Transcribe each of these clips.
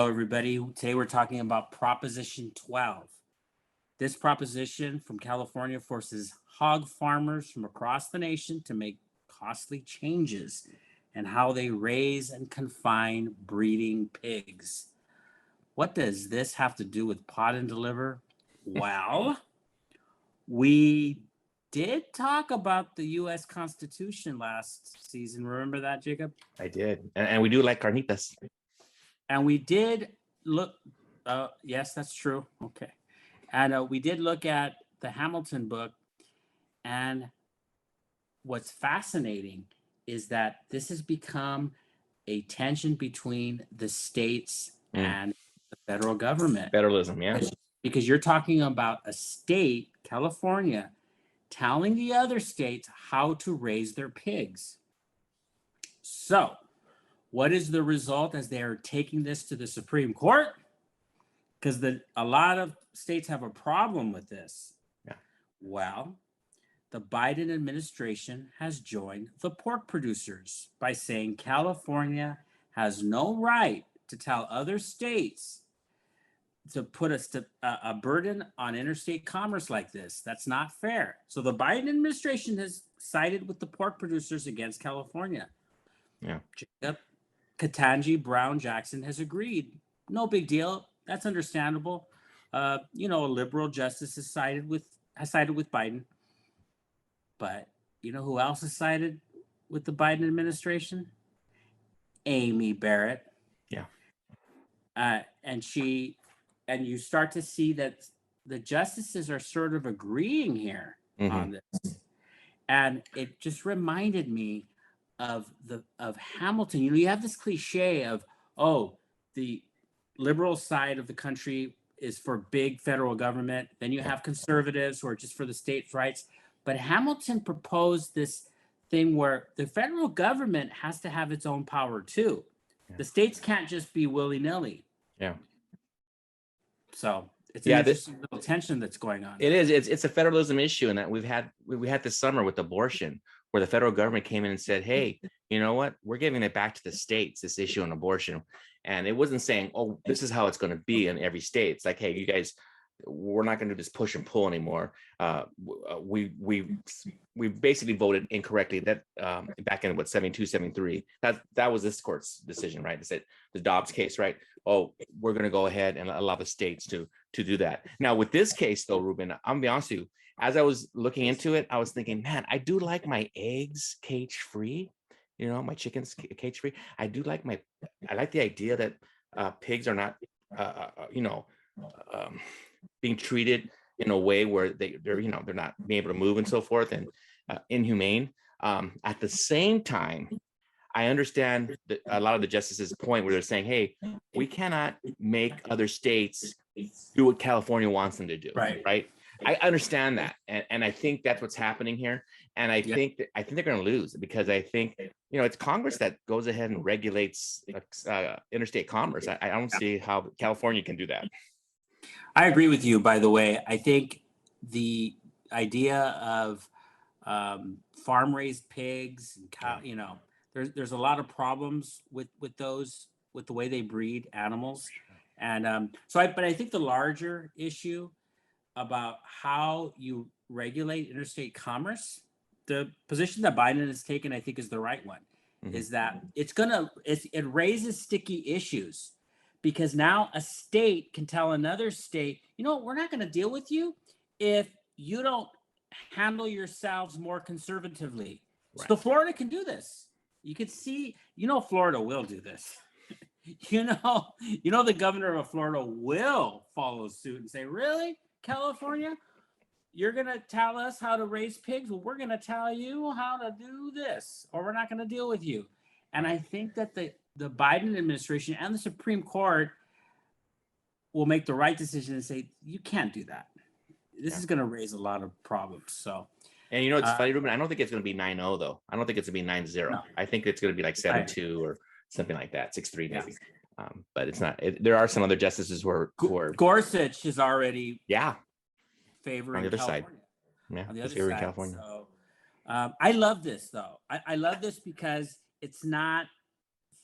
Hello, everybody. Today we're talking about Proposition 12. This proposition from California forces hog farmers from across the nation to make costly changes in how they raise and confine breeding pigs. What does this have to do with pot and deliver? Well, we did talk about the U.S. Constitution last season. Remember that, Jacob? I did. And we do like carnitas. And we did look, yes, that's true. Okay. And we did look at the Hamilton book. And what's fascinating is that this has become a tension between the states and the federal government. Federalism, yeah. Because you're talking about a state, California, telling the other states how to raise their pigs. So, what is the result as they are taking this to the Supreme Court? Because a lot of states have a problem with this. Yeah. Well, the Biden administration has joined the pork producers by saying California has no right to tell other states to put a burden on interstate commerce like this. That's not fair. So the Biden administration has sided with the pork producers against California. Yeah. Jacob Ketanji Brown Jackson has agreed. No big deal. That's understandable. A liberal justice has sided with Biden. But you know who else has sided with the Biden administration? Amy Barrett. Yeah. And you start to see that the justices are sort of agreeing here on this. And it just reminded me of Hamilton. You have this cliche of, the liberal side of the country is for big federal government. Then you have conservatives who are just for the states' rights. But Hamilton proposed this thing where the federal government has to have its own power too. Yeah. The states can't just be willy-nilly. Yeah. So it's an interesting little tension that's going on. It is. It's a federalism issue, and that we had this summer with abortion, where the federal government came in and said, "Hey, you know what? We're giving it back to the states. This issue on abortion." And it wasn't saying, "Oh, this is how it's going to be in every state." It's like, "Hey, you guys, we're not going to do this push and pull anymore." We basically voted incorrectly that back in 72, 73. That was this court's decision, right? It said the Dobbs case, right? Oh, we're going to go ahead and allow the states to do that. Now with this case, though, Ruben, I'm gonna be honest with you. As I was looking into it, I was thinking, man, I do like my eggs cage free. My chickens cage free. I like the idea that pigs are not, being treated in a way where they're not being able to move and so forth, and inhumane. At the same time, I understand a lot of the justices' point where they're saying, "Hey, we cannot make other states do what California wants them to do." Right? I understand that, and I think that's what's happening here. And I think they're going to lose, because I think it's Congress that goes ahead and regulates interstate commerce. I don't see how California can do that. I agree with you, by the way. I think the idea of farm-raised pigs and cow, there's a lot of problems with the way they breed animals. And but I think the larger issue about how you regulate interstate commerce, the position that Biden has taken, I think, is the right one. Is that it raises sticky issues. Because now a state can tell another state, we're not going to deal with you if you don't handle yourselves more conservatively. Right. So Florida can do this. You can see, Florida will do this. The governor of Florida will follow suit and say, really, California? You're going to tell us how to raise pigs? Well, we're going to tell you how to do this, or we're not going to deal with you. And I think that the Biden administration and the Supreme Court will make the right decision and say, you can't do that. This is going to raise a lot of problems. So, and it's funny, Ruben, I don't think it's going to be 9-0 though. I don't think it's going to be 9-0. No. I think it's going to be like 7-2 or something like that, 6-3 maybe. But it's not. There are some other justices who are Gorsuch is already favoring on the other California. Side. Yeah, on the other favoring side. California. So, I love this though. I love this because it's not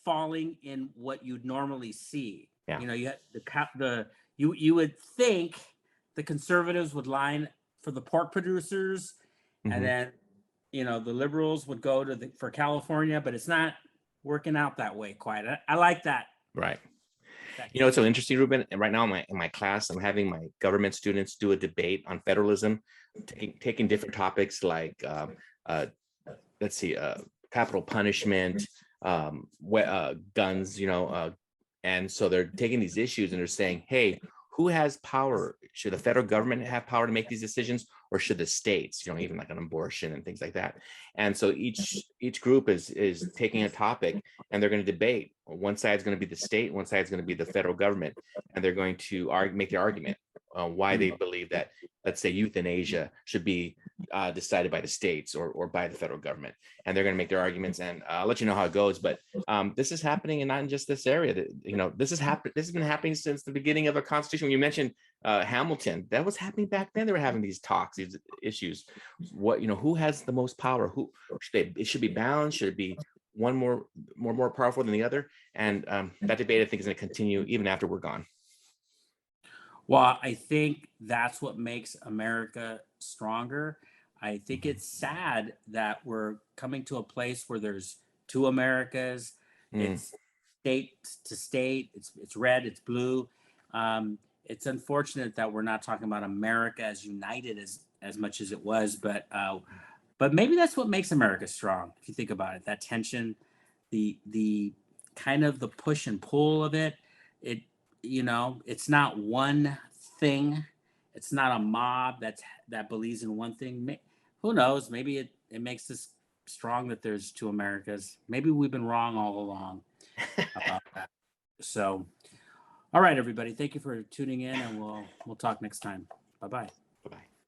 falling in what you'd normally see. Yeah. You know, you had you would think the conservatives would line for the pork producers, and Mhm. then the liberals would go for California, but it's not working out that way quite. I like that Right. that You know, it's so thinking. interesting, Ruben. And right now in my class, I'm having my government students do a debate on federalism, taking different topics like uh, let's see, capital punishment, guns, and so they're taking these issues and they're saying, hey, who has power? Should the federal government have power to make these decisions, or should the states, even like an abortion and things like that? And so each group is taking a topic and they're going to debate. One side's going to be the state, one side's going to be the federal government, and they're going to make the argument why they believe that, let's say, euthanasia should be decided by the states or by the federal government, and they're going to make their arguments, and I'll let you know how it goes. But this is happening, and not in just this area. This has been happening since the beginning of a constitution. When you mentioned Hamilton, that was happening back then. They were having these talks, these issues. Who has the most power? Who it should be balanced? Should it be one more powerful than the other? And that debate, I think, is going to continue even after we're gone. Well, I think that's what makes America stronger. I think it's sad that we're coming to a place where there's two Americas. Mm, It's state to state. It's red. It's blue. It's unfortunate that we're not talking about America as united as much as it was, but maybe that's what makes America strong. If you think about it, that tension, the kind of the push and pull of it. It it's not one thing. It's not a mob that believes in one thing. Who knows? Maybe it makes us strong that there's two Americas. Maybe we've been wrong all along about that. So, all right, everybody. Thank you for tuning in, and we'll talk next time. Bye bye. bye-bye.